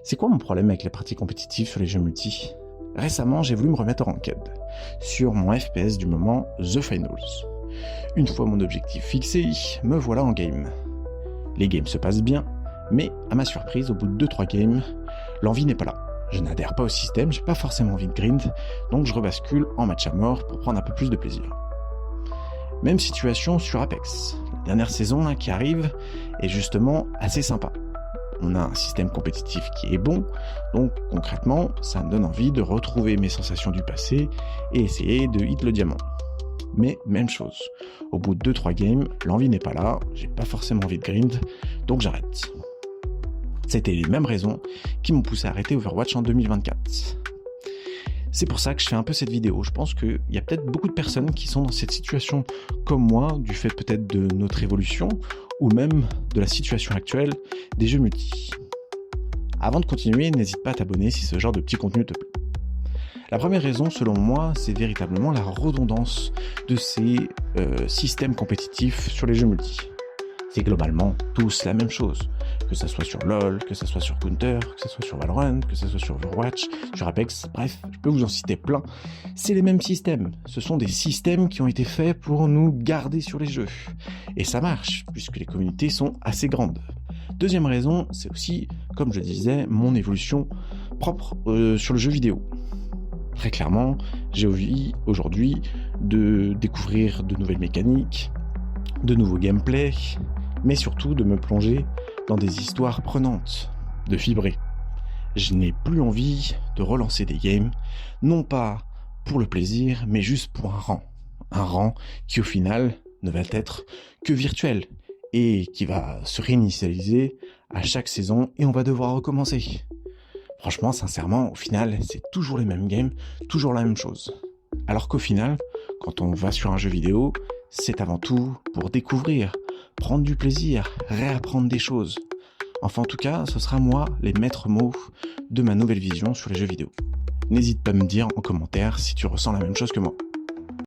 C'est quoi mon problème avec les parties compétitives sur les jeux multi? Récemment, j'ai voulu me remettre en ranked, sur mon FPS du moment, The Finals. Une fois mon objectif fixé, me voilà en game. Les games se passent bien, mais à ma surprise, au bout de 2-3 games, l'envie n'est pas là. Je n'adhère pas au système, j'ai pas forcément envie de grind, donc je rebascule en match à mort pour prendre un peu plus de plaisir. Même situation sur Apex. La dernière saison là, qui arrive est justement assez sympa. On a un système compétitif qui est bon, donc concrètement, ça me donne envie de retrouver mes sensations du passé et essayer de hit le diamant. Mais même chose, au bout de 2-3 games, l'envie n'est pas là, j'ai pas forcément envie de grind, donc j'arrête. C'était les mêmes raisons qui m'ont poussé à arrêter Overwatch en 2024. C'est pour ça que je fais un peu cette vidéo. Je pense qu'il y a peut-être beaucoup de personnes qui sont dans cette situation comme moi, du fait peut-être de notre évolution, ou même de la situation actuelle des jeux multi. Avant de continuer, n'hésite pas à t'abonner si ce genre de petit contenu te plaît. La première raison, selon moi, c'est véritablement la redondance de ces systèmes compétitifs sur les jeux multi. C'est globalement tous la même chose. Que ça soit sur LoL, que ça soit sur Counter, que ça soit sur Valorant, que ça soit sur Overwatch, sur Apex, bref, je peux vous en citer plein. C'est les mêmes systèmes. Ce sont des systèmes qui ont été faits pour nous garder sur les jeux. Et ça marche, puisque les communautés sont assez grandes. Deuxième raison, c'est aussi, comme je disais, mon évolution propre sur le jeu vidéo. Très clairement, j'ai envie aujourd'hui de découvrir de nouvelles mécaniques, de nouveaux gameplays, mais surtout de me plonger dans des histoires prenantes, de vibrer. Je n'ai plus envie de relancer des games, non pas pour le plaisir, mais juste pour un rang. Un rang qui au final ne va être que virtuel et qui va se réinitialiser à chaque saison et on va devoir recommencer. Franchement, sincèrement, au final, c'est toujours les mêmes games, toujours la même chose. Alors qu'au final, quand on va sur un jeu vidéo, c'est avant tout pour découvrir, prendre du plaisir, réapprendre des choses. Enfin, en tout cas, ce sera moi les maîtres mots de ma nouvelle vision sur les jeux vidéo. N'hésite pas à me dire en commentaire si tu ressens la même chose que moi.